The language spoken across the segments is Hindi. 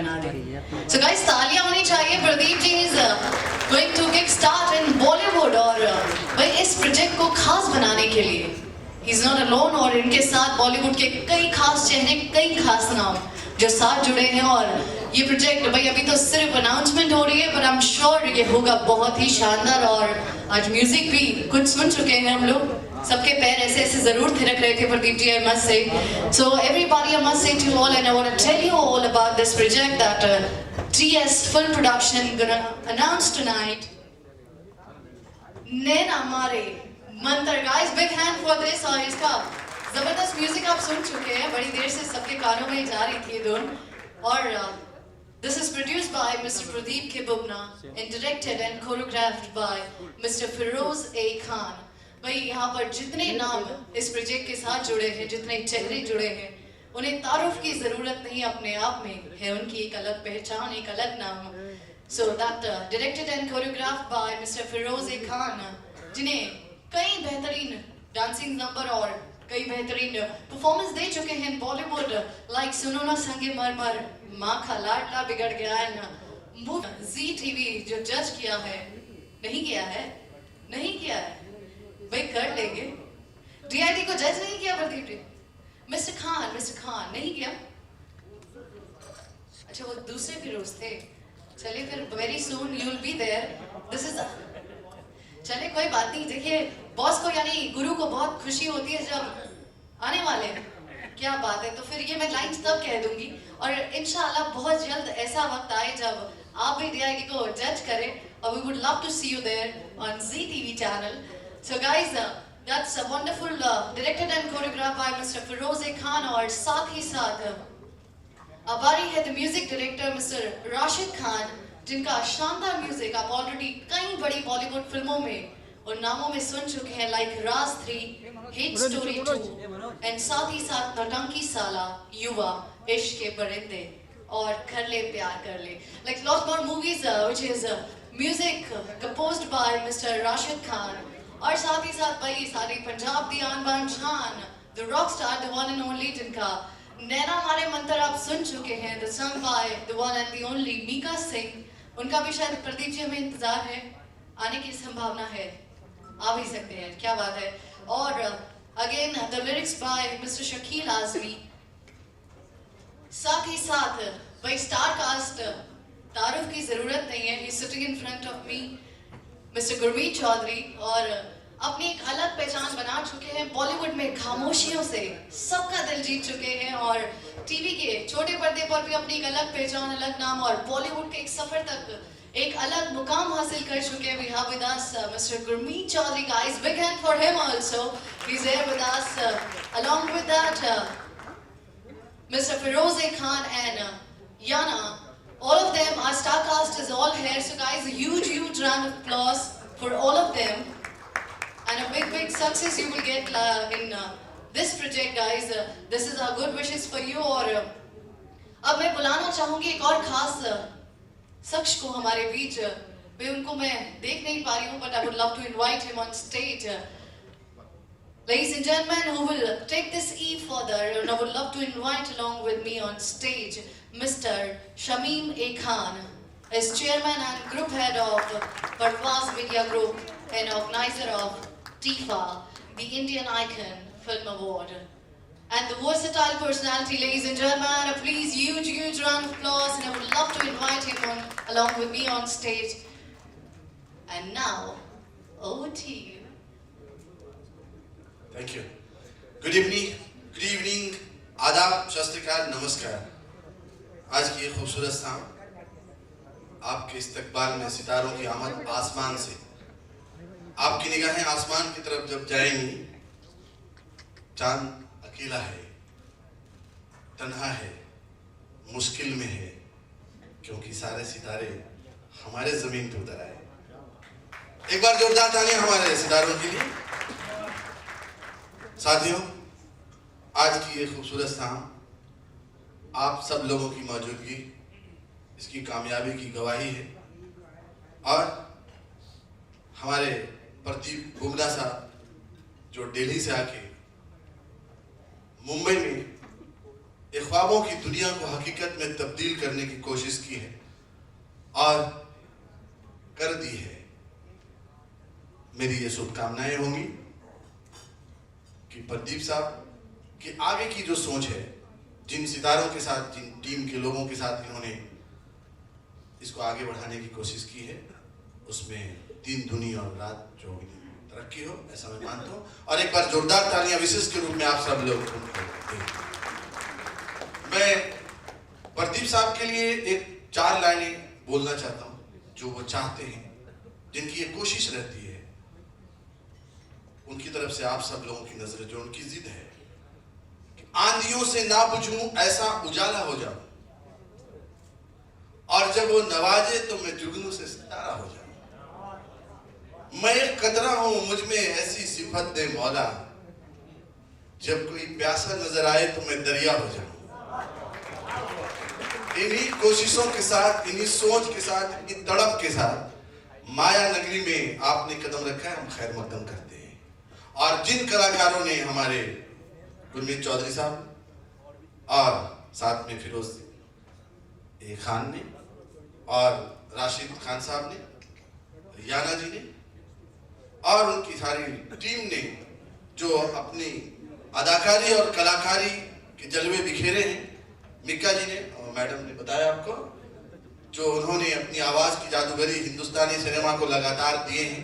बना दें। So guys, तालियां होनी चाहिए। Pradeep ji is going to kick start in Bollywood और भाई इस प्रोजेक्ट को खास बनाने के लिए He's not alone और इनके साथ बॉलीवुड के कई खास चेहरे, कई खास नाम जो साथ जुड़े हैं और ये प्रोजेक्ट भाई अभी तो सिर्फ अनाउंसमेंट हो रही है पर आई एम श्योर ये होगा बहुत ही शानदार। और आज म्यूजिक भी कुछ सुन चुके हैं हम लोग, सबके पैर ऐसे ऐसे जरूर थिरक रहे थे Pradeep ji, I must say. So everybody, I must say to you all, and I want to tell you all about this project that TS Film Production gonna announce tonight. नैना मारे मंत्र, guys, big hand for this। और इसका जबरदस्त म्यूजिक आप सुन चुके हैं, बड़ी देर से सबके कानों में जा रही थी ये धुन। और this is produced by Mr. Pradeep K. Bubna and directed and choreographed by Mr. Feroz A. Khan। भाई यहाँ पर जितने नाम इस प्रोजेक्ट के साथ जुड़े हैं, जितने चेहरे जुड़े हैं, उन्हें तारुफ की जरूरत नहीं, अपने आप में है उनकी एक अलग पहचान, एक अलग नाम। So that directed and choreographed by Mr. Feroz A. Khan, जिन्हें कई बेहतरीन डांसिंग नंबर और कई बेहतरीन परफॉर्मेंस दे चुके हैं बॉलीवुड, लाइक सुनो ना संगे मरमर, माँ का लाडला बिगड़ गया है ना, जी टीवी जो जज किया है, नहीं किया है, नहीं किया है भाई, कर लेंगे। डीआईडी को जज नहीं किया प्रदीप जी, मिस्टर खान नहीं किया। अच्छा वो दूसरे फिरोज थे, चलिए फिर very soon you will be there. This is चलिए कोई बात नहीं। देखिए बॉस को यानी गुरु को बहुत खुशी होती है जब आने वाले हैं, क्या बात है। तो फिर ये मैं लाइन्स तब कह दूंगी और इंशाल्लाह बहुत जल्द ऐसा वक्त आए जब आप भी डीआईडी को जज करें और we would love to see you there on Zee TV channel. So guys, that's a wonderful directed and choreographed by Mr. Feroz A. Khan और साथ ही साथ हमारी है the music director Mr. Rashid Khan, जिनका शानदार म्यूजिक आप ऑलरेडी कई बड़ी बॉलीवुड फिल्मों में और नामों में सुन चुके हैं, like Raj 3, hit story 2 and साथ ही साथ नौटंकी साला, युवा, इश्क के परिंदे और कर ले प्यार कर ले, like lot more movies which is music composed by Mr. Rashid Khan। और साथ ही साथ भाई सारी पंजाब दी आन बान शान, the rock star, the one and only, जिनका नैना मारे मंत्र आप सुन चुके हैं, the song by the one and the only Mika Singh. उनका भी शायद प्रदीप जी हमें इंतजार है, आने की संभावना है, आ भी सकते हैं, क्या बात है। और again the lyrics by mister Shakeel Azmi. साथ ही साथ भाई स्टार कास्ट, तारुफ की जरूरत नहीं है, he sitting in front of me, mister Gurmeet Chaudhary, और अपनी एक अलग पहचान बना चुके हैं बॉलीवुड में, खामोशियों से सबका दिल जीत चुके हैं और टीवी के छोटे पर्दे पर भी अपनी एक अलग पहचान, अलग नाम और बॉलीवुड के एक सफर तक एक अलग मुकाम हासिल कर चुके हैं। We have with us mister Gurmeet Choudhary, guys, big hand for him also, he is here with us. Along with that mister Firoz A Khan and Yana, all of them, our star cast is all here, so guys, a huge round of applause for all of them and a big success you will get in this project, guys। This is our good wishes for you। और अब मैं बुलाना चाहूंगी एक और खास शख्स को हमारे बीच, मैं उनको मैं देख नहीं पा रही हूँ, but I would love to invite him on stage। Ladies and gentlemen, who will take this eve further, and I would love to invite along with me on stage Mr. Shamim A. Khan, is chairman and group head of Parvaz Media Group and organizer of TIFA, the Indian Icon Film Award. And the versatile personality, ladies and gentlemen, please huge round of applause, and I would love to invite him along with me on stage। And now, over to you। Thank you. Good evening, आदाब, सत श्री अकाल, नमस्कार। आज की ये खूबसूरत शाम आपके इस्तकबाल में सितारों की आमद आसमान से, आपकी निगाहें आसमान की तरफ जब जाएंगी, चांद अकेला है, तन्हा है, मुश्किल में है, क्योंकि सारे सितारे हमारे जमीन पे उतर आए। एक बार जोरदार तालियां हमारे सितारों के लिए। साथियों, आज की ये खूबसूरत शाम आप सब लोगों की मौजूदगी इसकी कामयाबी की गवाही है और हमारे प्रदीप बुबना साहब जो दिल्ली से आके मुंबई में एक ख्वाबों की दुनिया को हकीकत में तब्दील करने की कोशिश की है और कर दी है। मेरी ये शुभकामनाएं होंगी कि प्रदीप साहब की आगे की जो सोच है, जिन सितारों के साथ, जिन टीम के लोगों के साथ इन्होंने इसको आगे बढ़ाने की कोशिश की है, उसमें दिन दुनी और रात जो तरक्की हो, ऐसा मैं मानता हूँ। और एक बार जोरदार तालियां विशेष के रूप में आप सब लोग मैं प्रदीप साहब के लिए एक 4 लाइनें बोलना चाहता हूँ जो वो चाहते हैं, जिनकी ये कोशिश रहती है उनकी तरफ से आप सब लोगों की नजर, जो उनकी जिद है कि आंधियों से ना बुझूं ऐसा उजाला हो जाऊं, और जब वो नवाजे तो मैं जुगनू से सितारा हो जाऊं। मैं एक कतरा हूं, मुझ में ऐसी सिफत दे मौला, जब कोई प्यासा नजर आए तो मैं दरिया हो जाऊं। इन्हीं कोशिशों के साथ, इन्हीं सोच के साथ, इन्हीं तड़प के साथ माया नगरी में आपने कदम रखा है, हम खैर मकदम करते हैं। और जिन कलाकारों ने, हमारे गुरमीत चौधरी साहब और साथ में फिरोज ए खान ने और राशिद खान साहब ने, याना जी ने और उनकी सारी टीम ने जो अपनी अदाकारी और कलाकारी के जलवे बिखेरे हैं, मिक्का जी ने और मैडम ने बताया आपको, जो उन्होंने अपनी आवाज की जादूगरी हिंदुस्तानी सिनेमा को लगातार दिए हैं,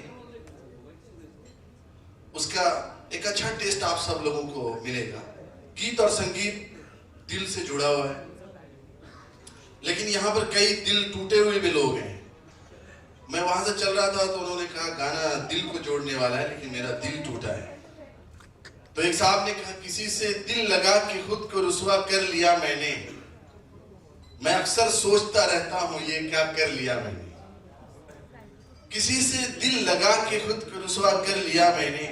उसका एक अच्छा टेस्ट आप सब लोगों को मिलेगा। गीत और संगीत दिल से जुड़ा हुआ है, लेकिन यहाँ पर कई दिल टूटे हुए भी लोग हैं। मैं वहां से चल रहा था तो उन्होंने कहा गाना दिल को जोड़ने वाला है, लेकिन मेरा दिल टूटा है। तो एक साहब ने कहा, किसी से दिल लगा के खुद को रुसवा कर लिया मैंने, मैं अक्सर सोचता रहता हूं ये क्या कर लिया मैंने। किसी से दिल लगा के खुद को रुसवा कर लिया मैंने,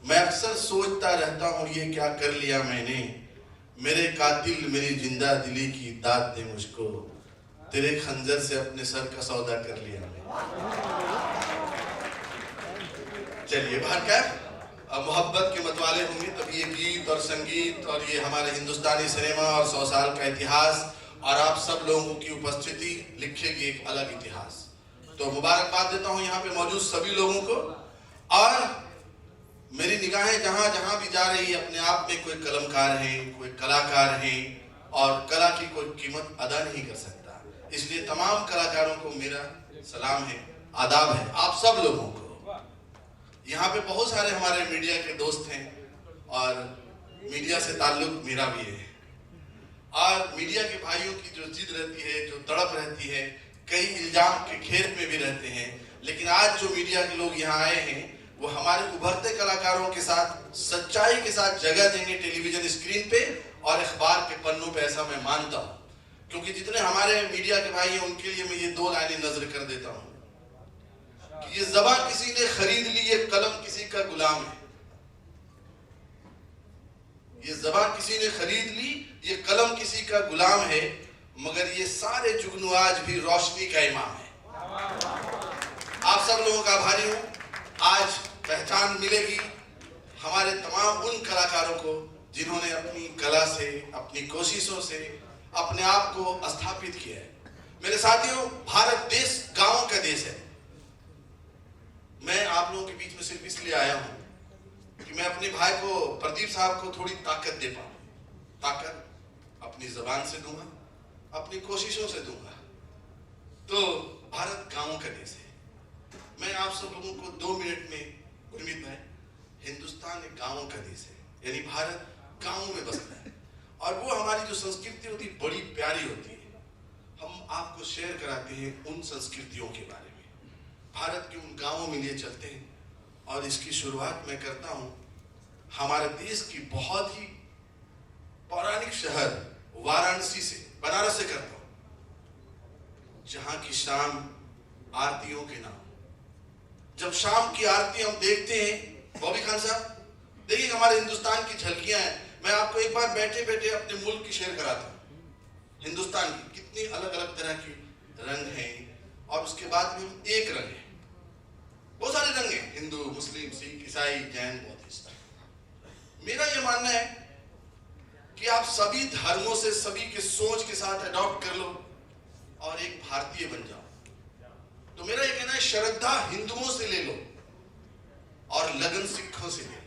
मैं अक्सर सोचता रहता हूं ये क्या कर लिया मैंने। मेरे कातिल मेरी जिंदा दिली की दाद दे मुझको, तेरे खंजर से अपने सर का सौदा कर लिया मैंने। चलिए बाहर क्या मोहब्बत के मतवाले होंगे तब ये गीत और संगीत और ये हमारे हिंदुस्तानी सिनेमा और 100 साल का इतिहास और आप सब लोगों की उपस्थिति लिखेगी एक अलग इतिहास। तो मुबारकबाद देता हूं यहाँ पे मौजूद सभी लोगों को। और मेरी निगाहें जहां जहां भी जा रही है, अपने आप में कोई कलमकार हैं, कोई कलाकार हैं और कला की कोई कीमत अदा नहीं कर सकता। इसलिए तमाम कलाकारों को मेरा सलाम है, आदाब है, आप सब लोगों को। यहाँ पे बहुत सारे हमारे मीडिया के दोस्त हैं और मीडिया से ताल्लुक मेरा भी है। और मीडिया के भाइयों की जो जिद रहती है, जो तड़प रहती है, कई इल्जाम के घेर में भी रहते हैं, लेकिन आज जो मीडिया के लोग यहाँ आए हैं वो हमारे उभरते कलाकारों के साथ सच्चाई के साथ जगह देंगे टेलीविजन स्क्रीन पे और अखबार के पन्नों पे, ऐसा मैं मानता हूँ। क्योंकि जितने हमारे मीडिया के भाई हैं उनके लिए मैं ये 2 लाइनें नजर कर देता हूँ कि ये ज़बां किसी ने खरीद ली, ये कलम किसी का गुलाम है। ये ज़बां किसी ने खरीद ली, ये कलम किसी का गुलाम है, मगर ये सारे जुगनू आज भी रोशनी का इमाम है। आप सब लोगों का आभारी हूँ। आज पहचान मिलेगी हमारे तमाम उन कलाकारों को जिन्होंने अपनी कला से, अपनी कोशिशों से अपने आप को स्थापित किया है। मेरे साथियों, भारत देश गांवों का देश है। मैं आप लोगों के बीच में सिर्फ इसलिए आया हूं कि मैं अपने भाई को, प्रदीप साहब को थोड़ी ताकत दे पाऊं। ताकत अपनी जबान से दूंगा, अपनी कोशिशों से दूंगा। तो भारत गांवों का देश है। मैं आप सब लोगों को 2 मिनट में, गुरमीत भाई, हिंदुस्तान एक गांवों का देश है, यानी भारत गांवों में बसता है और वो हमारी जो संस्कृति होती है बड़ी प्यारी होती है। हम आपको शेयर कराते हैं उन संस्कृतियों के बारे में, भारत के उन गांवों में लिए चलते हैं। और इसकी शुरुआत मैं करता हूं हमारे देश की बहुत ही पौराणिक शहर वाराणसी से, बनारस से करता हूं, जहां की शाम आरतियों के नाम। जब शाम की आरती हम देखते हैं, बॉबी खान साहब देखिए हमारे हिंदुस्तान की झलकियां हैं। मैं आपको एक बार बैठे बैठे अपने मुल्क की शेयर कराता हूं। हिंदुस्तान की कितनी अलग अलग तरह के रंग हैं और उसके बाद में हम एक रंग है, बहुत सारे रंग हैं, हिंदू, मुस्लिम, सिख, ईसाई, जैन, बौद्धिस्ट। मेरा यह मानना है कि आप सभी धर्मों से, सभी के सोच के साथ अडॉप्ट कर लो और एक भारतीय बन जाओ। तो मेरा ये कहना है, श्रद्धा हिंदुओं से ले लो और लगन सिखों से ले लो,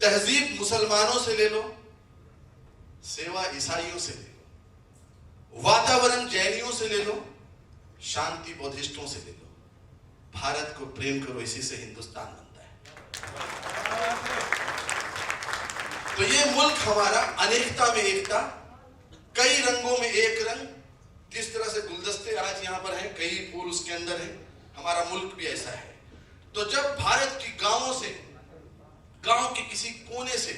तहजीब मुसलमानों से ले लो, सेवा ईसाइयों से ले लो, वातावरण जैनियों से ले लो, शांति बौद्धिस्टों से ले लो। भारत को प्रेम करो, इसी से हिंदुस्तान बनता है। तो ये मुल्क हमारा अनेकता में एकता, कई रंगों में एक रंग, जिस तरह से गुलदस्ते आज यहाँ पर हैं, कई फूल उसके अंदर हैं, हमारा मुल्क भी ऐसा है। तो जब भारत की गांवों से, गांव के किसी कोने से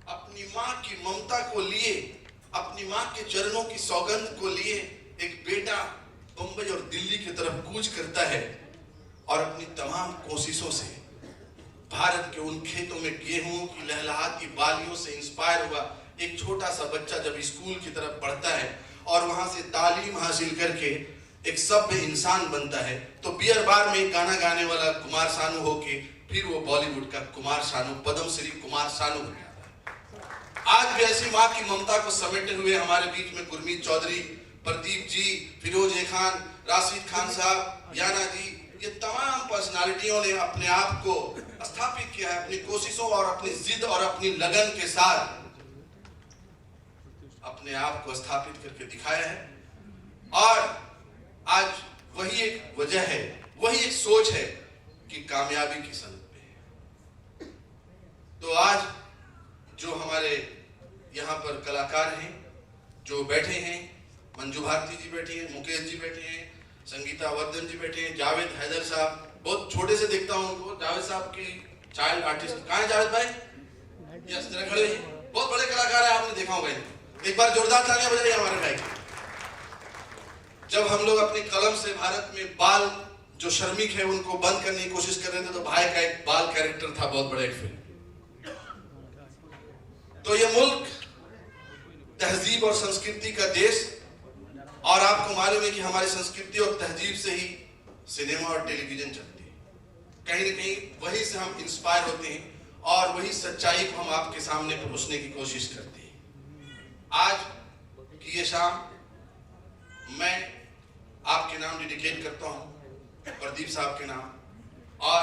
अपनी माँ की ममता को लिए, अपनी माँ के चरणों की सौगंध को लिए एक बेटा बंबई और दिल्ली की तरफ कूच करता है और अपनी तमाम कोशिशों से भारत के उन खेतों में गेहूं की लहलहाती बालियों से इंस्पायर हुआ एक छोटा सा बच्चा जब स्कूल की तरफ बढ़ता है और वहां से तालीम हासिल करके एक सभ्य इंसान बनता है, तो बियर बार में एक गाना गाने वाला कुमार सानू होके फिर वो बॉलीवुड का कुमार सानू, पद्मश्री कुमार सानू बन जाता है। आज भी ऐसी माँ की ममता को समेटे हुए हमारे बीच में गुरमीत चौधरी, प्रदीप जी, फिरोज खान, राशिद खान साहब, याना जी, ये तमाम पर्सनालिटियों ने अपने आप को स्थापित किया है, अपनी कोशिशों और अपनी जिद और अपनी लगन के साथ अपने आप को स्थापित करके दिखाया है। और आज वही एक वजह है, वही एक सोच है कि कामयाबी की सनद पे है। तो आज जो हमारे यहाँ पर कलाकार हैं, जो बैठे हैं, मंजू भारती जी बैठी हैं, मुकेश जी बैठे हैं, संगीता वर्धन जी बैठे हैं, जावेद हैदर साहब, बहुत छोटे से देखता हूं उनको, जावेद साहब की चाइल्ड आर्टिस्ट। कहाँ है जावेद भाई? यस, जरा खड़े हैं, बहुत बड़े कलाकार है, आपने देखा होगा। एक बार जोरदार तालियां बजाइए हमारे भाई की। जब हम लोग अपनी कलम से भारत में बाल जो श्रमिक है उनको बंद करने की कोशिश कर रहे थे, तो भाई का एक बाल कैरेक्टर था, बहुत बड़ा एक फिल्म। तो ये मुल्क तहजीब और संस्कृति का देश, और आपको मालूम है कि हमारी संस्कृति और तहजीब से ही सिनेमा और टेलीविजन चलती है। कहीं न कहीं वही से हम इंस्पायर होते हैं और वही सच्चाई को हम आपके सामने परोसने की कोशिश करते हैं। आज की ये शाम मैं आपके नाम डेडिकेट करता हूं, प्रदीप साहब के नाम, और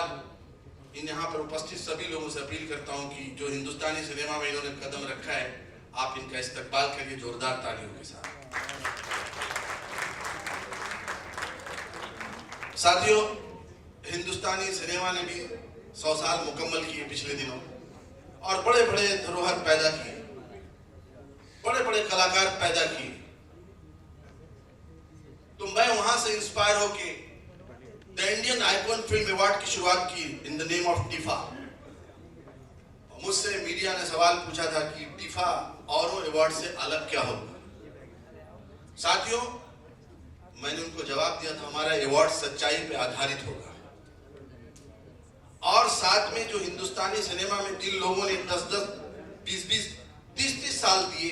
इन यहाँ पर उपस्थित सभी लोगों से अपील करता हूं कि जो हिंदुस्तानी सिनेमा में इन्होंने कदम रखा है, आप इनका इस्तकबाल करिए जोरदार तालियों के साथ। साथियों, हिंदुस्तानी सिनेमा ने भी 100 साल मुकम्मल किए पिछले दिनों, और बड़े बड़े धरोहर पैदा किए, बड़े बड़े कलाकार पैदा किए। तो मैं वहां से इंस्पायर होके the Indian icon film award की शुरुआत की in the name of TIFFA. मुझसे मीडिया ने सवाल पूछा था कि टिफा औरों अवार्ड से अलग क्या होगा। साथियों, मैंने उनको जवाब दिया था, हमारा अवार्ड सच्चाई पे आधारित होगा, और साथ में जो हिंदुस्तानी सिनेमा में जिन लोगों ने 10-10, 20-20, 30-30 साल दिए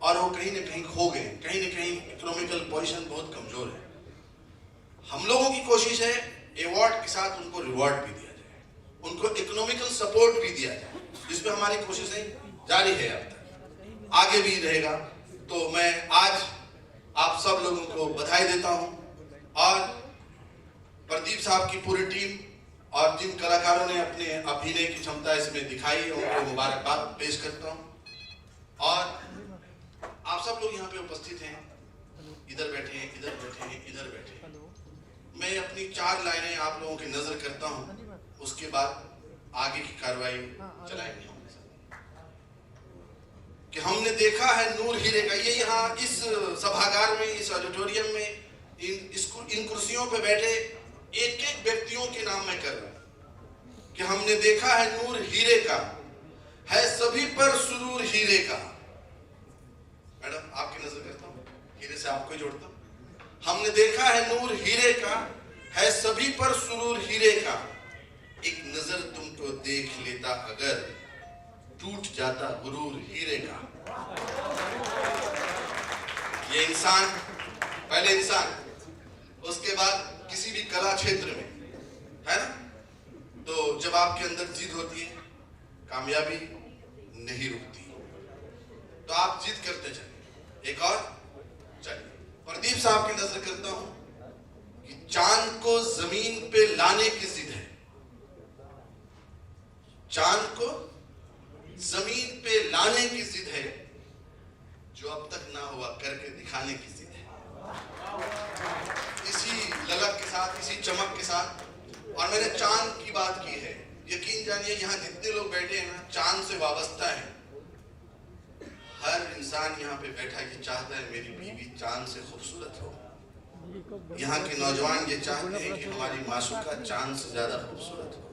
और वो कहीं न कहीं खो गए, कहीं न कहीं इकोनॉमिकल पोजीशन बहुत कमजोर है, हम लोगों की कोशिश है अवार्ड के साथ उनको रिवॉर्ड भी दिया जाए, उनको इकोनॉमिकल सपोर्ट भी दिया जाए, जिसमें हमारी कोशिशें जारी है, अब तक आगे भी रहेगा। तो मैं आज आप सब लोगों को बधाई देता हूं, और प्रदीप साहब की पूरी टीम और जिन कलाकारों ने अपने अभिनय की क्षमता इसमें दिखाई है, उनको मुबारकबाद पेश करता हूं। और आप सब लोग यहाँ पे उपस्थित हैं, इधर बैठे हैं, इधर बैठे हैं, इधर बैठे हैं। मैं अपनी 4 लाइनें आप लोगों की नजर करता हूं, उसके बाद आगे की कार्रवाई चलाएंगे। कि हमने देखा है नूर हीरे का, ये यहाँ इस सभागार में, इस ऑडिटोरियम में, इन कुर्सियों पे बैठे एक एक व्यक्तियों के नाम मैं कर रहा हूं कि हमने देखा है नूर हीरे का, है सभी पर सुरूर हीरे का। मैडम, आपकी नजर करता हूं, हीरे से आपको जोड़ता हूं। हमने देखा है नूर हीरे का, है सभी पर सुरूर हीरे का, एक नजर तुमको देख लेता अगर, टूट जाता गुरूर हीरे का। ये इंसान, पहले इंसान, उसके बाद किसी भी कला क्षेत्र में, है ना, तो जब आपके अंदर जिद होती है, कामयाबी नहीं रुकती। तो आप जिद करते चलिए, एक और चलिए। प्रदीप साहब की नजर करता हूं कि चांद को जमीन पे लाने की जिद है, चांद को जमीन पे लाने की जिद है, जो अब तक ना हुआ करके दिखाने की जिद है। इसी ललक के साथ, इसी चमक के साथ, और मैंने चांद की बात की है, यकीन जानिए यहाँ जितने लोग बैठे हैं ना, चांद से वाबस्ता है। हर इंसान यहाँ पे बैठा ये चाहता है मेरी बीवी चांद से खूबसूरत हो। यहाँ के नौजवान ये चाहते हैं कि हमारी मासूका चांद से ज्यादा खूबसूरत हो।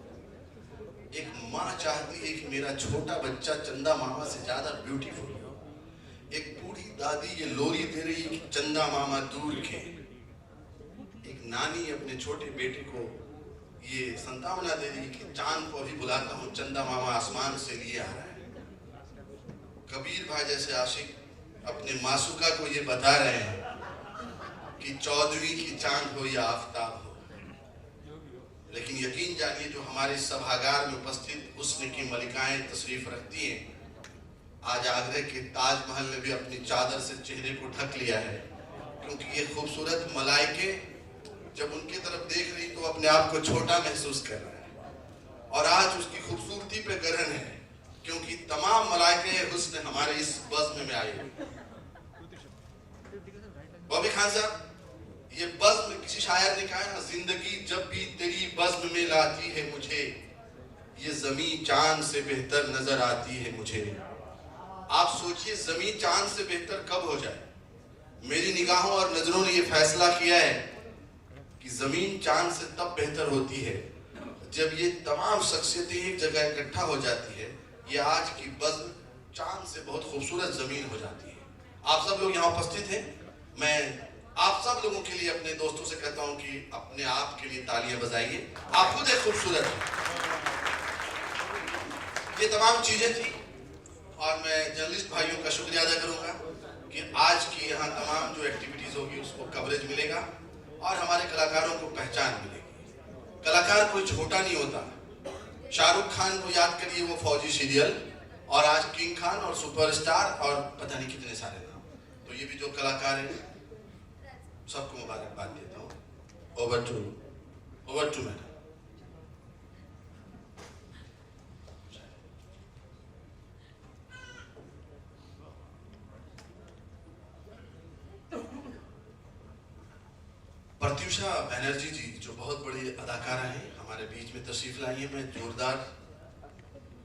एक माँ चाहती है कि मेरा छोटा बच्चा चंदा मामा से ज्यादा ब्यूटीफुल हो। एक बूढ़ी दादी ये लोरी दे रही है कि चंदा मामा दूर के। एक नानी अपने छोटे बेटे को ये संतावना दे रही है कि चांद को अभी बुलाता हूँ, चंदा मामा आसमान से लिए आ रहा है। कबीर भाई जैसे आशिक अपने मासूका को ये बता रहे हैं कि 14वीं की चांद हो या आफताब हो। लेकिन यकीन जानिए जो हमारे सभागार में उपस्थित हुस्न की मलिकाएं तशरीफ रखती हैं, आज आगरा के ताजमहल ने भी अपनी चादर से चेहरे को ढक लिया है, क्योंकि ये खूबसूरत मलाइके जब उनकी तरफ देख रही तो अपने आप को छोटा महसूस कर रहा है। और आज उसकी खूबसूरती पे गर्हन है, क्योंकि तमाम मलाइके हुस्न हमारे इस बज़्म में आए। बॉबी खान साहब, ये बज़्म किसी शायर ने कहा ना, जिंदगी जब भी तेरी बज़्म में लाती है मुझे, ये ज़मीं चांद से बेहतर नजर आती है मुझे। आप सोचिए ज़मीं चांद से बेहतर कब हो जाए। मेरी निगाहों और नजरों ने ये फैसला किया है कि ज़मीन चांद से तब बेहतर होती है जब ये तमाम शख्सियतें एक जगह इकट्ठा हो जाती है। ये आज की बज़्म चांद से बहुत खूबसूरत ज़मीन हो जाती है। आप सब लोग यहाँ उपस्थित हैं। मैं आप सब लोगों के लिए अपने दोस्तों से कहता हूँ कि अपने आप के लिए तालियां बजाइए। आप खुद एक खूबसूरत हैं। ये तमाम चीजें थी, और मैं जर्नलिस्ट भाइयों का शुक्रिया अदा करूंगा कि आज की यहाँ तमाम जो एक्टिविटीज होगी उसको कवरेज मिलेगा और हमारे कलाकारों को पहचान मिलेगी। कलाकार कोई छोटा नहीं होता। शाहरुख खान को याद करिए, वो फौजी सीरियल, और आज किंग खान और सुपरस्टार और पता नहीं कितने सारे नाम। तो ये भी जो कलाकार हैं सबको मुबारकबाद देता हूँ। Over to madam. Pratyusha Banerjee ji जो बहुत बड़ी अदाकारा हैं, हमारे बीच में तशरीफ लाई है। मैं जोरदार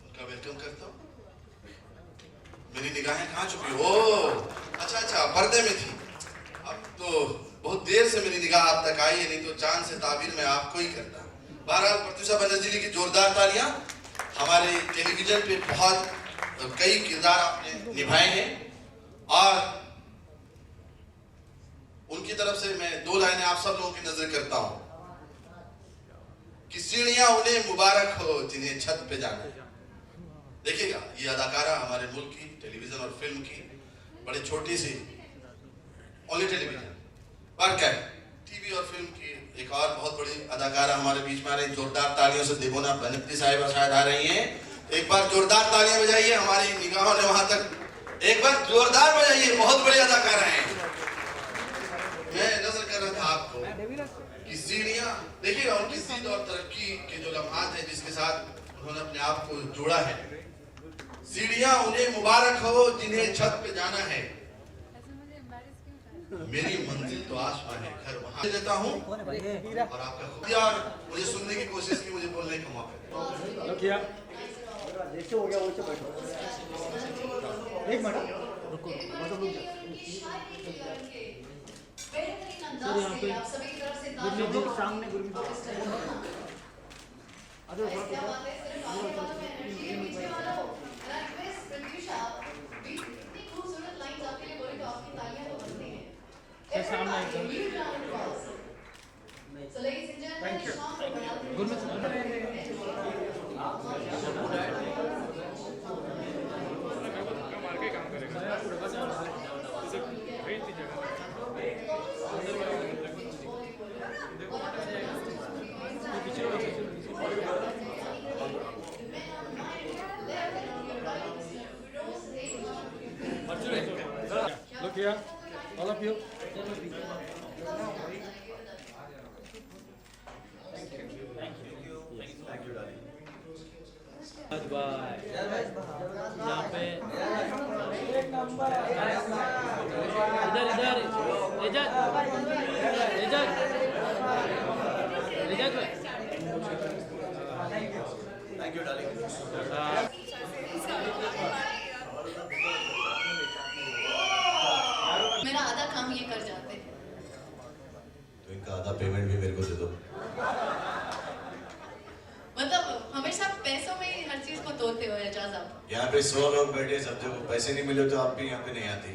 उनका वेलकम करता हूँ। मेरी निगाहें कहाँ छुपी? ओ अच्छा, पर्दे में थी। अब तो बहुत देर से मेरी निगाह आप तक आई है, नहीं तो चांद से ताबीर में आपको ही करता। बहरहाल प्रत्युषा बनर्जी जी की जोरदार तालियां। हमारे टेलीविजन पे बहुत कई किरदार आपने निभाए हैं, और उनकी तरफ से मैं दो लाइनें आप सब लोगों की नजर करता हूं कि सीढ़ियां उन्हें मुबारक हो जिन्हें छत पे जाना है। देखिएगा, ये अदाकारा हमारे मुल्क की टेलीविजन और फिल्म की बड़ी छोटी सी ओनली टेलीविजन पर क्या टीवी और फिल्म की एक और बहुत बड़ी अदाकारा हमारे बीच में आ रही। जोरदार तालियों से देखो ना, बनती साहिबा शायद आ रही हैं। एक बार जोरदार तालियां बजाइए। हमारी निगाहों ने वहां तक एक बार जोरदार बजाइए। बहुत बड़ी अदाकारा है। मैं नजर कर रहा था आपको कि सीढ़ियां देखिएगा, उनकी जिद और तरक्की के जो लम्हात हैं जिसके साथ उन्होंने अपने आप को जोड़ा है। सीढ़ियां उन्हें मुबारक हो जिन्हें छत पे जाना है, मेरी मंजिल तो आसमान है, घर वहां देता हूँ। और आपका खुदिया मुझे सुनने की कोशिश की, मुझे बोलने का मौका किया। हो गया, वो बैठो एक मिनट रुको। सर यहाँ पे आप सभी की तरफ से गुरमीत सामने गुरमीत का आधा पेमेंट भी मेरे को दे दो। मतलब हमेशा पैसों में ही हर चीज को तोड़ते हो एजाज आप। यहाँ पे 100 लोग बैठे, सब जब पैसे नहीं मिले तो आप भी यहाँ पे नहीं आती।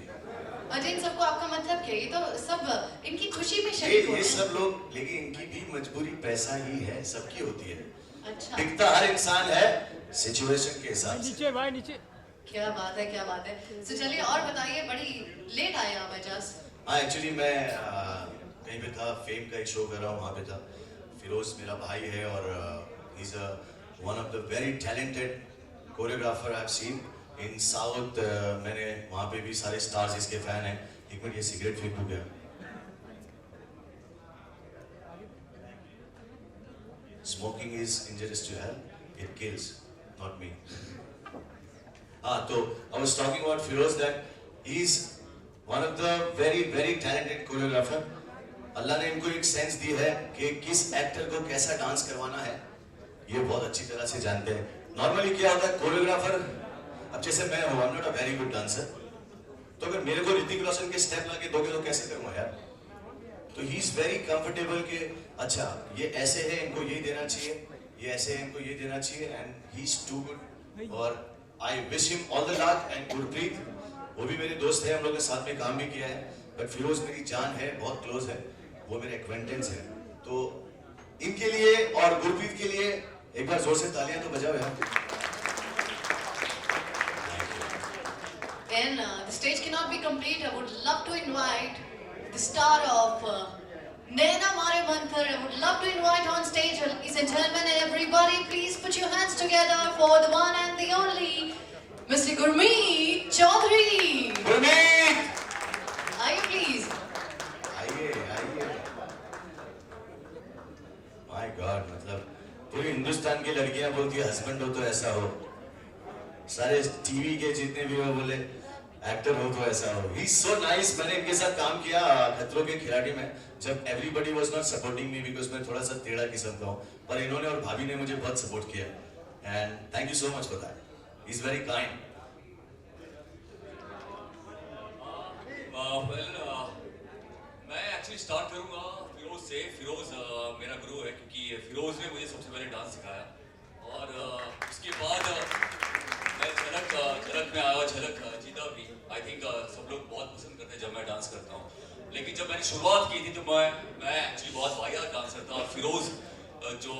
अजय इन सबको आपका मतलब क्या? ये तो सब इनकी खुशी में ये शरीक हो ये रहे हैं। सब लोग, लेकिन इनकी भी मजबूरी पैसा ही है, सबकी होती है। अच्छा, दिखता हर इंसान है सिचुएशन के हिसाब से। नीचे भाई नीचे। क्या बात है, क्या बात है। तो चलिए और बताइए, बड़ी लेट आए आप एजाज। हाँ, एक्चुअली मैं कहीं पे था, फेम का एक शो कर रहा हूँ, वहाँ पे था। फिरोज मेरा भाई है और ही is one of the very talented choreographer I have seen in south. मैंने वहाँ पे भी सारे स्टार्स इसके फैन हैं। एक मिनट, ये सिगरेट फेंकू क्या? Smoking is injurious to health, it kills, not me. हाँ, तो I was talking about Firoz that he is one of the very very talented choreographer. Allah ने इनको एक सेंस दी है कि किस एक्टर को कैसा डांस करवाना है, ये बहुत अच्छी तरह से जानते हैं। नॉर्मली क्या होता है, कोरियोग्राफर, अब जैसे मैं हूँ, I am not a very good dancer, तो अगर मेरे को ऋतिक रोशन के स्टेप लाके दोगे तो कैसे करूँगा यार? तो ही इज वेरी कंफर्टेबल कि अच्छा ये ऐसे है, इनको यही देना चाहिए, ये ऐसे है, इनको ये देना चाहिए, and he is too good. और I wish him all the luck. And Gurpreet, वो भी मेरे दोस्त है, हम लोग ने साथ में काम भी किया है, बट फिरोज मेरी जान है, बहुत क्लोज है, वो मेरे एक्वेंटेंस है। तो इनके लिए और गुरप्रीत के लिए एक बार जोर से तालियां तो बजाओ यार। Then the stage cannot be complete. I would love to invite the star of Naina Mare Manthar. I would love to invite on stage, ladies and gentlemen, and everybody, please put your hands together for the one and the only, Mr. Gurmeet Chaudhary. Gurmeet, Are you please? आइए आइए। माय गॉड, मतलब पूरी हिंदुस्तान की लड़कियां बोलती है हस्बैंड हो तो ऐसा हो, सारे टीवी के जितने भी हो बोले एक्टर हो तो ऐसा हो। He is so nice. मैंने इनके साथ काम किया खतरों के खिलाड़ी में, जब everybody was not supporting me because मैं थोड़ा सा टेढ़ा किस्म का हूँ, पर इन्होंने और भाभी ने मुझे बहुत सपोर्ट किया, and thank you so much for that. He is very kind. मैं एक्चुअली स्टार्ट करूंगा फिरोज से। फिरोज मेरा गुरु है, क्योंकि फिरोज ने मुझे सबसे पहले डांस सिखाया, और उसके बाद मैं झलक में आया, झलक जीता भी। आई थिंक सब लोग बहुत पसंद करते हैं जब मैं डांस करता हूँ। लेकिन जब मैंने शुरुआत की थी तो मैं एक्चुअली बहुत वाहियात डांसर था, और फिरोज जो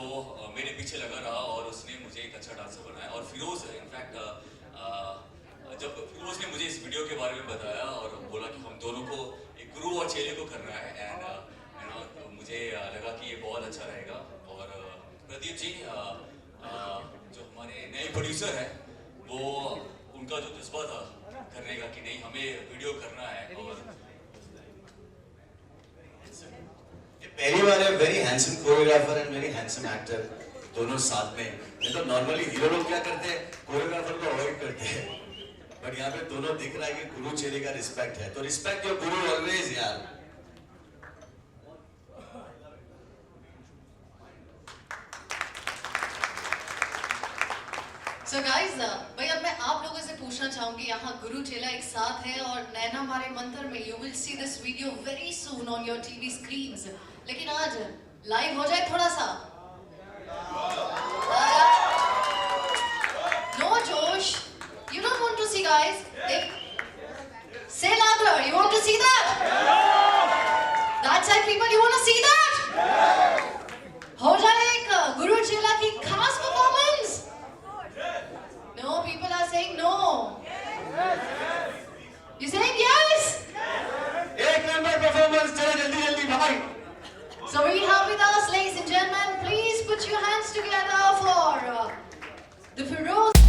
मेरे पीछे लगा रहा और उसने मुझे एक अच्छा डांसर बनाया। और फिरोज इनफैक्ट जब फिरोज ने मुझे इस वीडियो के बारे में बताया और बोला कि हम दोनों को एक गुरु और चेले को करना है, एंड तो मुझे लगा कि ये बहुत अच्छा रहेगा। और प्रदीप जी जो हमारे नए प्रोड्यूसर हैं, वो उनका जो जज्बा था करने का कि नहीं हमें वीडियो करना है, और ये पहली बार है very handsome choreographer and very handsome actor दोनों साथ में। नहीं तो नॉर्मली हीरो लोग क्या करते हैं, कोरियोग्राफर को अवॉइड करते हैं, बट यहाँ पे दोनों दिख रहा है कि गुरु चेले का रिस्पेक्ट है, तो रिस्पेक्ट योर गुरु ऑलवेज यार। So guys, भाई अब मैं आप लोगों से पूछना चाहूंगी, यहाँ गुरु चेला एक साथ है और नैना मारे मंत्र में you will see this video very soon on your TV screens. लेकिन आज लाइव हो जाए थोड़ा सा। नो जोश, you don't want to see guys? Say louder, you want to see that? That side people, you want to see that? हो जाए एक गुरु चेला की खास performance. No, people are saying no. You saying yes? एक नंबर परफॉर्मेंस, चलो जल्दी जल्दी भाई। So we have with us, ladies and gentlemen, please put your hands together for the Feroz.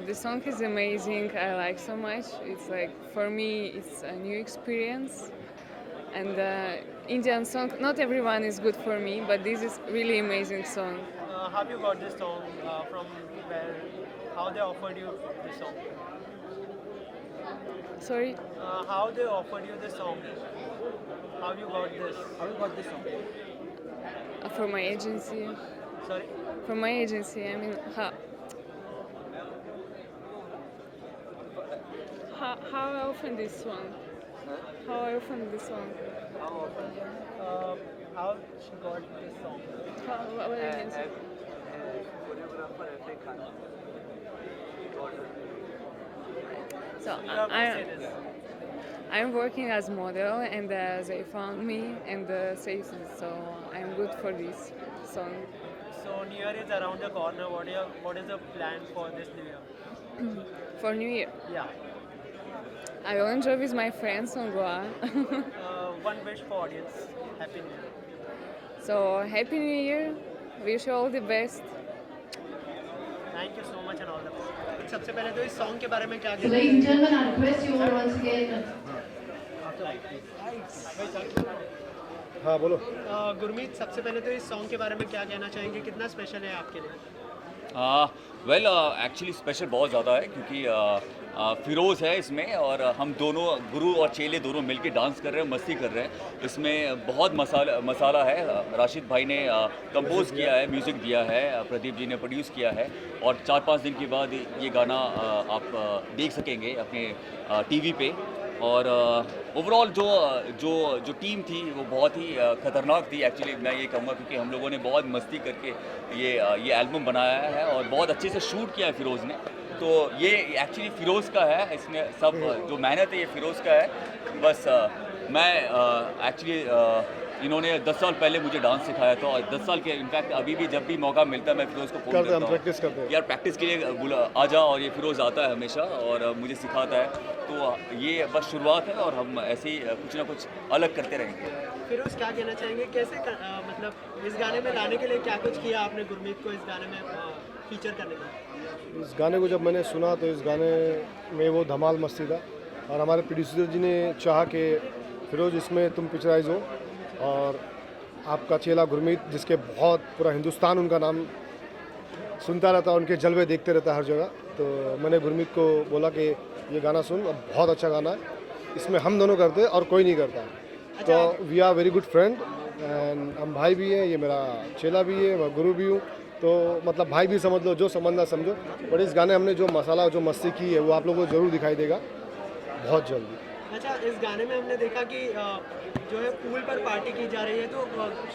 the song is amazing. I like so much. It's like, for me, it's a new experience. And Indian song, not everyone is good for me, but this is really amazing song. Have you got this song from where? How they offered you this song? Sorry? How they offered you this song? How you got this? How you got this song? From my agency. Sorry. From my agency, I mean, how I often this song? How I often this song? How she got this song? What do you mean? Choreographer F.A. Khan. So You have to say this. I'm working as model, and they found me and say so. I'm good for this song. So New Year is around the corner. What is the plan for this New Year? For New Year, Yeah. I will enjoy with my friends on Goa. One wish for audience. Happy New Year. So Happy New Year. Wish you all the best. Thank you so much and all the best. सबसे पहले तो इस सॉन्ग के बारे में क्या So, कहना ladies and gentlemen, I request you all once again. हाँ बोलो। गुरमीत, सबसे पहले तो इस सॉन्ग के बारे में क्या कहना चाहेंगे? कितना स्पेशल है आपके लिए? वेल एक्चुअली स्पेशल बहुत ज़्यादा है क्योंकि फिरोज़ है इसमें और हम दोनों गुरु और चेले दोनों मिलके डांस कर रहे हैं, मस्ती कर रहे हैं। इसमें बहुत मसाला है। राशिद भाई ने कंपोज़ किया है, म्यूज़िक दिया है, प्रदीप जी ने प्रोड्यूस किया है और 4-5 दिन के बाद ये गाना आप देख सकेंगे अपने टीवी पे। और ओवरऑल जो टीम थी वो बहुत ही ख़तरनाक थी एक्चुअली, मैं ये कहूँगा, क्योंकि हम लोगों ने बहुत मस्ती करके ये एल्बम बनाया है और बहुत अच्छे से शूट किया है फिरोज़ ने। तो ये एक्चुअली फिरोज़ का है, इसमें सब जो मेहनत है ये फिरोज़ का है। बस मैं एक्चुअली इन्होंने 10 साल पहले मुझे डांस सिखाया था और 10 साल के इनफैक्ट अभी भी जब भी मौका मिलता है मैं फिरोज़ को फ़ोन करता हूँ, प्रैक्टिस करते हैं यार प्रैक्टिस के लिए आ जा, और ये फिरोज़ आता है हमेशा और मुझे सिखाता है। तो ये बस शुरुआत है और हम ऐसे ही कुछ ना कुछ अलग करते रहेंगे। फिरोज, क्या कहना चाहेंगे? कैसे मतलब इस गाने में लाने के लिए क्या कुछ किया आपने गुरमीत को इस गाने में फीचर करने में? इस गाने को जब मैंने सुना तो इस गाने में वो धमाल मस्ती था और हमारे प्रोड्यूसर जी ने चाहा कि फिरोज इसमें तुम पिक्चराइज हो और आपका चेला गुरमीत, जिसके बहुत पूरा हिंदुस्तान उनका नाम सुनता रहता है, उनके जलवे देखते रहता है हर जगह। तो मैंने गुरमीत को बोला कि ये गाना सुन, अब बहुत अच्छा गाना है, इसमें हम दोनों करते हैं और कोई नहीं करता। तो we are very good friend and हम भाई भी हैं, ये मेरा चेला भी है, मैं गुरु भी हूँ, तो मतलब भाई भी समझ लो, जो समझना समझो। बट इस गाने हमने जो मसाला, जो मस्ती की है वो आप लोगों को ज़रूर दिखाई देगा बहुत जल्दी। अच्छा, इस गाने में हमने देखा कि जो है पूल पर पार्टी की जा रही है, तो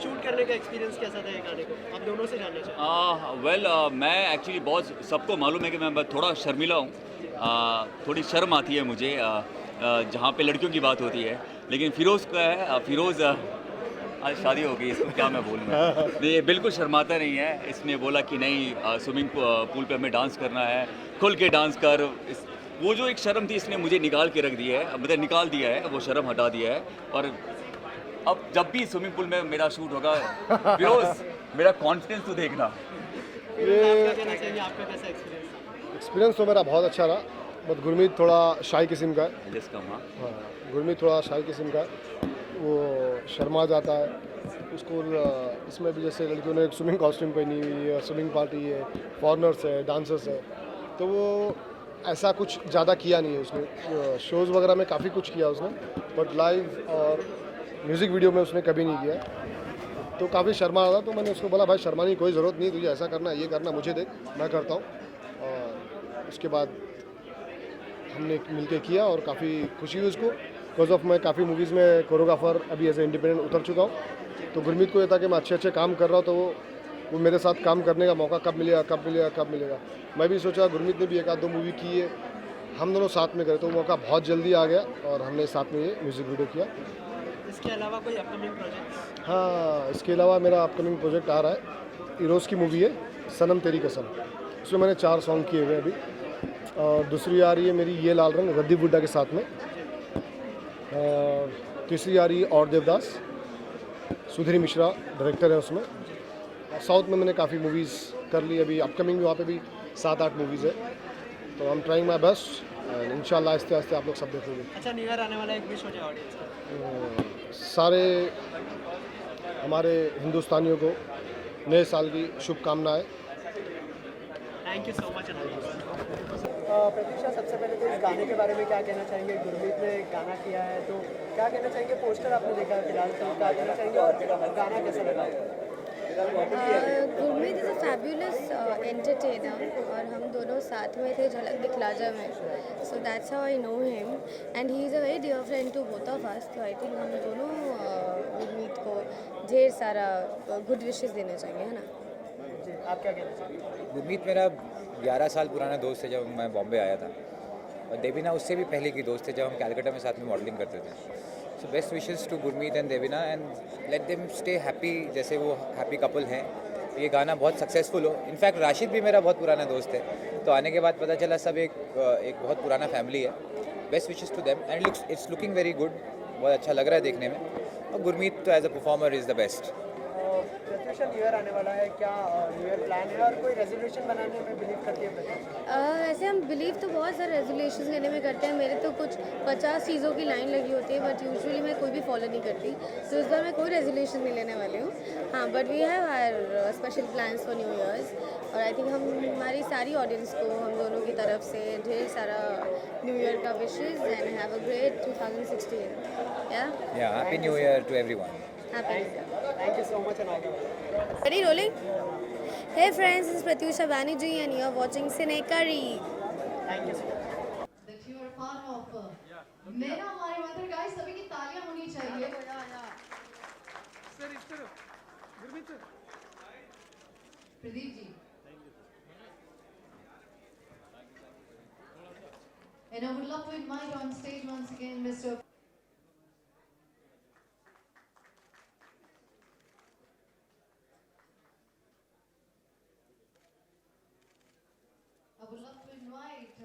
शूट करने का एक्सपीरियंस कैसा था ये गाने को? आप दोनों से जानना चाहेंगे। वेल मैं एक्चुअली बहुत सबको मालूम है कि मैं थोड़ा शर्मिला हूँ, थोड़ी शर्म आती है मुझे जहाँ पे लड़कियों की बात होती है, लेकिन फिरोज़ का है, फिरोज़ आज शादी हो गई, इसको क्या मैं बोलूँ। ये बिल्कुल शर्माता नहीं है, इसने बोला कि नहीं स्विमिंग पूल पे हमें डांस करना है, खुल के डांस कर। वो जो एक शर्म थी इसने मुझे निकाल के रख दिया है, मतलब निकाल दिया है, वो शर्म हटा दिया है। और अब जब भी स्विमिंग पूल में मेरा शूट होगा फिरोज़, मेरा कॉन्फिडेंस तो देखना। क्या कहना चाहिए, आपका कैसा एक्सपीरियंस? एक्सपीरियंस तो मेरा बहुत अच्छा रहा, बट गुरमीत थोड़ा शाई किस्म का है। जिसका हाँ, गुरमीत थोड़ा शाई किस्म का है, वो शर्मा जाता है। उसको इसमें भी जैसे लड़कियों ने एक स्विमिंग कॉस्ट्यूम पहनी हुई है, स्विमिंग पार्टी है, फॉरनर्स है, डांसर्स है, तो वो ऐसा कुछ ज़्यादा किया नहीं है उसने। शोज़ वगैरह में काफ़ी कुछ किया उसने, बट लाइव और म्यूज़िक वीडियो में उसने कभी नहीं किया, तो काफ़ी शर्मा रहा था। तो मैंने उसको बोला, भाई शर्माने की कोई ज़रूरत नहीं, तुझे ऐसा करना, ये करना, मुझे देख, मैं करता हूँ। और उसके बाद हमने मिलके किया और काफ़ी खुशी हुई उसको, बिकॉज ऑफ मैं काफ़ी मूवीज़ में कोरियोग्राफर अभी एज ए इंडिपेंडेंट उतर चुका हूँ। तो गुरमीत को ये था कि मैं अच्छे काम कर रहा हूँ, तो वो मेरे साथ काम करने का मौका कब मिलेगा। मैं भी सोचा, गुरमीत ने भी 1-2 मूवी की है, हम दोनों साथ में करें, तो मौका बहुत जल्दी आ गया और हमने साथ में ये म्यूज़िक वीडियो किया। इसके अलावा कोई अपकमिंग प्रोजेक्ट? हाँ, इसके अलावा मेरा अपकमिंग प्रोजेक्ट आ रहा है, इरोज़ की मूवी है सनम तेरी कसम, उसमें मैंने 4 सॉन्ग किए हुए हैं अभी। और दूसरी आ रही है मेरी ये लाल रंग रणदीप हुड्डा के साथ में। तीसरी आ रही है और देवदास, सुधीर मिश्रा डायरेक्टर है उसमें। साउथ में मैंने काफ़ी मूवीज़ कर ली, अभी अपकमिंग में वहाँ पे भी 7-8 मूवीज़ है। तो I am trying my best and इंशाल्लाह आहिस्ते आहिस्ते आप लोग सब देखेंगे। अच्छा, न्यू ईयर आने वाला है, एक विश हो जाए ऑडियंस को। सारे हमारे हिंदुस्तानियों को नए साल की शुभकामनाएं। Thank you so much. Pratiksha, सबसे पहले तो इस गाने के बारे में क्या कहना चाहेंगे? गुरमीत ने गाना किया है तो क्या कहना चाहेंगे? पोस्टर आपने देखा है फिलहाल, तो क्या कहना चाहेंगे और गाना कैसा लगा? Gurmeet is a fabulous entertainer और हम दोनों साथ में थे झलक दिखला जा में, so that's how I know him and he is a very dear friend to both of us. तो आई थिंक हम दोनों गुरमीत को ढेर सारा गुड विशेस देना चाहेंगे, है ना? जी, आप क्या कहना चाहेंगे? गुरमीत मेरा 11 साल पुराना दोस्त है जब मैं बॉम्बे आया था, और देवीना उससे भी पहले की दोस्त है जब हम कैलकाटा में साथ में मॉडलिंग करते थे। So best wishes to Gurmeet and Debina and let them stay happy, जैसे वो हैप्पी कपल हैं। ये गाना बहुत सक्सेसफुल हो। इनफैक्ट राशिद भी मेरा बहुत पुराना दोस्त है, तो आने के बाद पता चला सब एक बहुत पुराना फैमिली है। Best wishes to them and it's looking very good, बहुत अच्छा लग रहा है देखने में। और गुरमीत तो as a performer is the best. Pratyusha, new year आने वाला है, क्या न्यू ईयर प्लान है और कोई रेजोल्यूशन बनाने में बिलीव करती है प्रत्युषा? ऐसे हम बिलीव तो बहुत सारे रेजोल्यूशन लेने में करते हैं। मेरे तो कुछ 50 चीज़ों की लाइन लगी होती है, बट यूजुअली मैं कोई भी फॉलो नहीं करती, तो इस बार मैं कोई रेजोल्यूशन नहीं लेने वाली हूँ। हाँ, but we have our special plans for new years, और आई थिंक हम हमारी सारी ऑडियंस को हम दोनों की तरफ से ढेर सारा न्यू ईयर का wishes and have a great 2016। Yeah happy new year to everyone. Happy new year. Thank you so much and all the best. Ready, rolling? Hey friends, this is Pratyusha Banerjee and you're watching Cinekari. Thank you so much. that you are part of मेरा हमारे मदर गाइस, सभी की तालियां होनी चाहिए। Pradeep ji, and I would love to invite on stage once again Mr. I would love to invite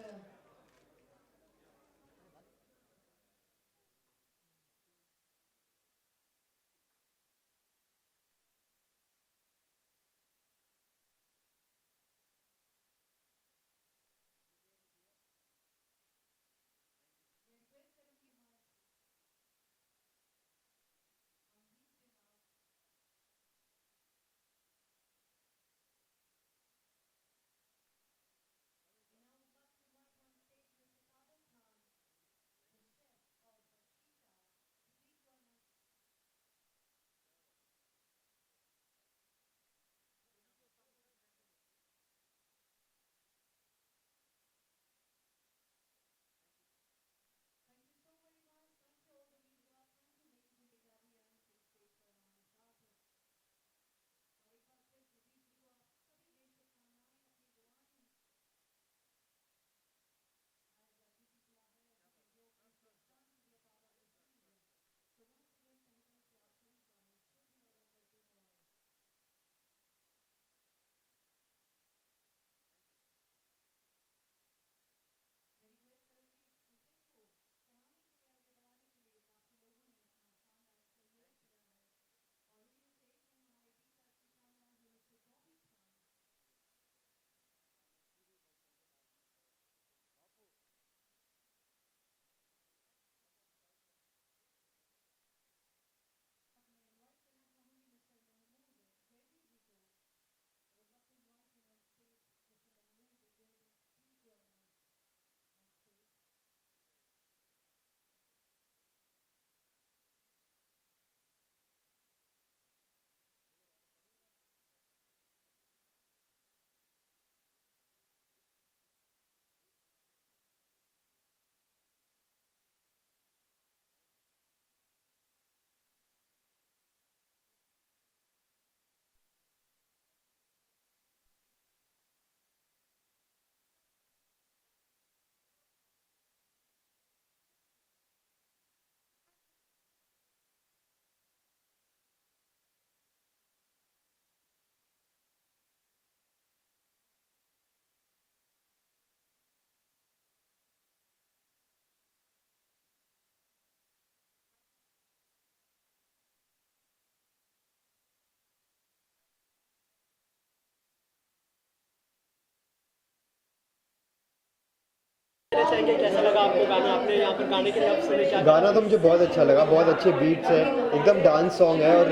कहना चाहेंगे कैसा लगा आपको गाना? आपने यहाँ पर गाने के लफ्ज़ सुने, क्या गाना तो मुझे बहुत अच्छा लगा, बहुत अच्छे बीट्स है, एकदम डांस सॉन्ग है और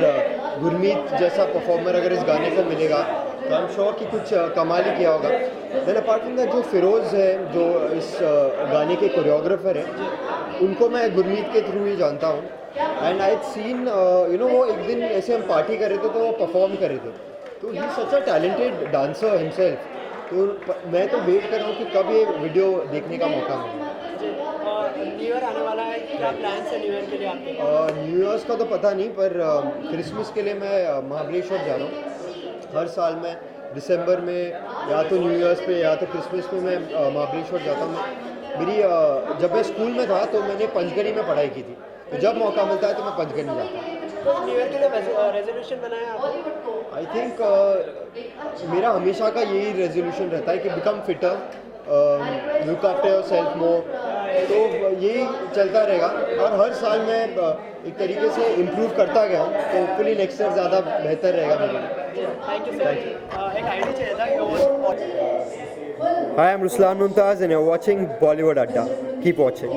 गुरमीत जैसा परफॉर्मर अगर इस गाने को मिलेगा तो आई एम श्योर कि कुछ कमाल ही किया होगा। देन अपार्ट फ्रॉम दैट जो फिरोज़ है जो इस गाने के कोरियोग्राफर हैं उनको मैं गुरमीत के थ्रू ही जानता हूँ एंड आई सीन वो एक दिन ऐसे हम पार्टी कर रहे थे तो वो परफॉर्म कर रहे थे, तो ही सच अ टैलेंटेड डांसर हिमसेल्फ। तो मैं तो वेट कर रहा हूँ कि कब ये वीडियो देखने का मौका मिले। न्यू ईयर आने वाला है, क्या प्लान्स है न्यू ईयर के लिए आपके? न्यू ईयर्स का तो पता नहीं, पर क्रिसमस के लिए मैं महाबलेश्वर जा रहा हूँ। हर साल मैं दिसंबर में या तो न्यू ईयर्स पे या तो क्रिसमस पे मैं महाबलेश्वर जाता हूँ। मेरी जब मैं स्कूल में था तो मैंने पंचगनी में पढ़ाई की थी, तो जब मौका मिलता है तो मैं पंचगनी जाता हूँ। तो न्यू ईयर के लिए रेजोल्यूशन बनाया आपने? आई थिंक मेरा हमेशा का यही रेजोल्यूशन रहता है कि become fitter, look after your self मोर, तो यही चलता रहेगा और हर साल मैं एक तरीके से इम्प्रूव करता गया हूँ, तो होपफुली नेक्स्ट ईयर ज़्यादा बेहतर रहेगा मेरे लिए। Thank you sir. एक आईडी चाहिए था। Hi, I'm Ruslan Mumtaz and you're watching Bollywood Adda. Keep watching.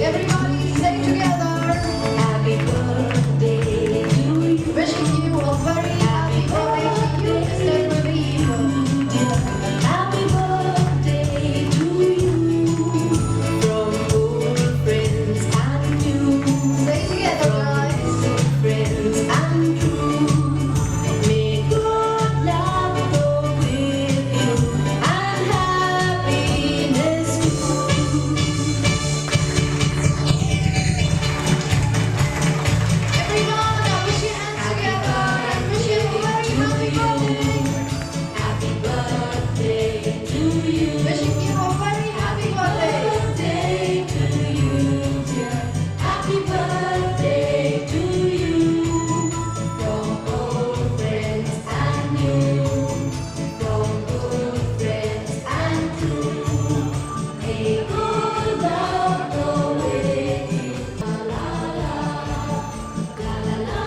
Everybody say together. Happy birthday to you. Wishing you a very happy birthday to you, Mr. Pradeep. Happy birthday to you. From old friends and you. Say together, guys. Friends and true. May good luck go with you and happiness too. Everyone, now put your hands together and wish you a very happy birthday to you. Wishing you a very happy birthday to you, dear. Happy birthday to you. From old friends and new, from good friends and true. May good luck go with you. La la la.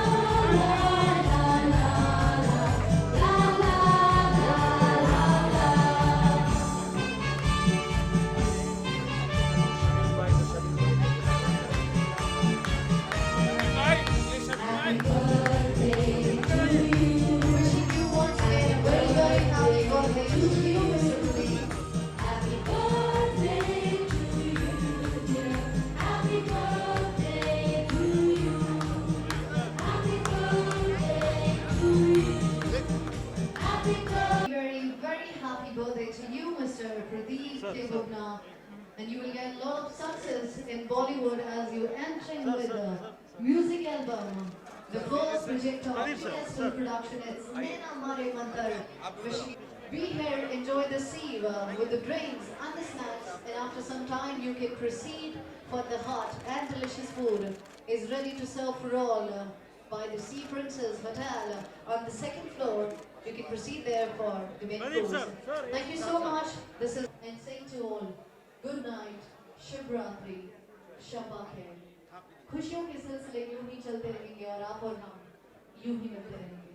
Very happy birthday to you, Mr. Pradeep Devugna. And you will get a lot of success in Bollywood as you entering with the music album, the first project of TSL production. It's Nena Mare Mantar. Wishing be here, enjoy the sea with the drinks and the snacks, and after some time you can proceed for the hot and delicious food is ready to serve for all by the Sea Princess Hotel on the second floor. You can proceed there for the main course. Thank you so much. This is and saying to all, good night, Shivratri, Shabba Khair. खुशियों के सिलसिले यूं ही चलते रहेंगे और आप और हम यूं ही मिलते रहेंगे।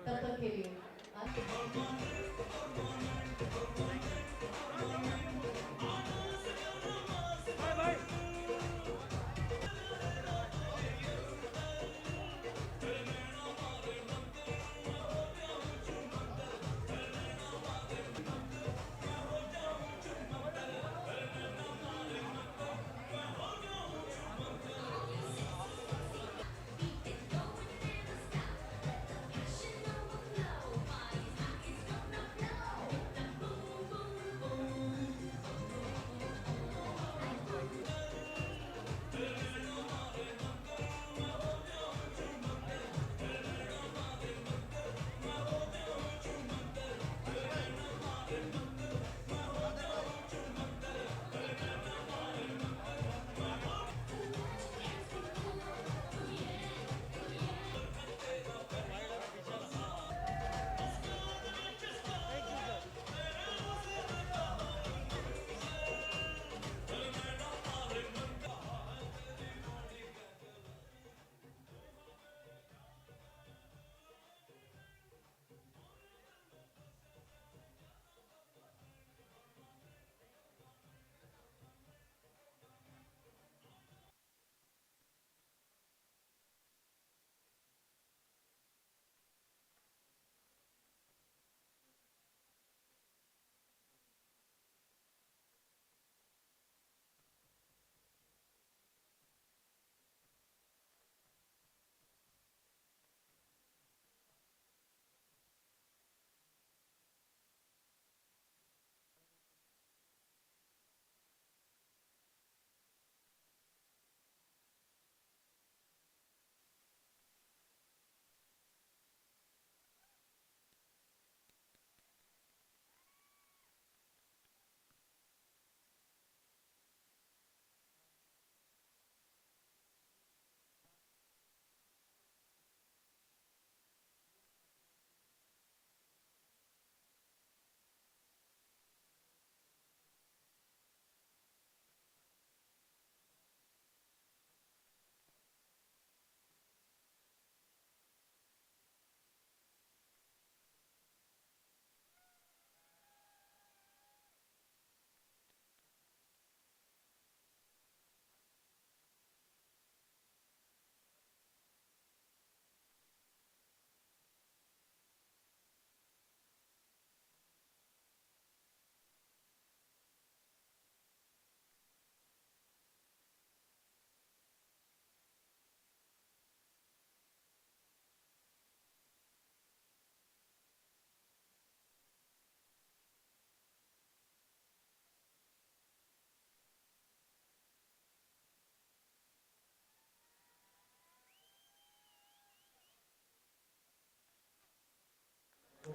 तब तक के लिए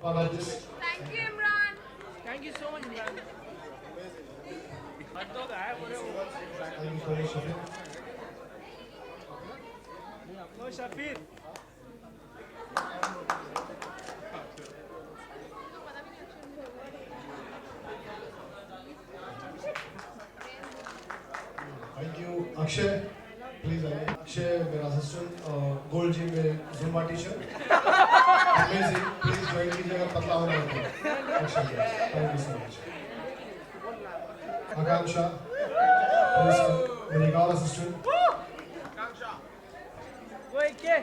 like this. Thank you, Imran. Thank you so much Imran Thank you so much, Shafiq. No Shafir Thank you, Akshay. Please, Akshay, मेरा असिस्टेंट, गोल्ड जिम में zumba teacher. Amazing. Please join कीजिएगा, पतला होना है. Akshay, thank you so much. Akanksha, please, मेरी गाँव असिस्टेंट. वो एक के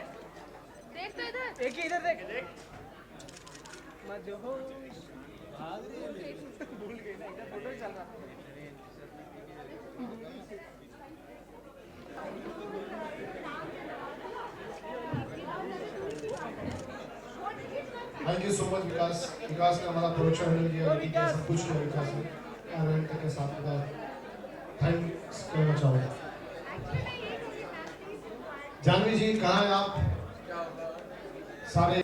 देख तो इधर. एक ही इधर देख मदहोश भूल गई ना इधर फोटो चल रहा था Thank you so much, विकास. विकास ने हमारा प्रोडक्शन हैंडल किया, विकास सब कुछ किया विकास ने. आनंद के साथ का थैंक्स कहना चाहूँगा. जानवी जी, कहाँ हैं आप? सारे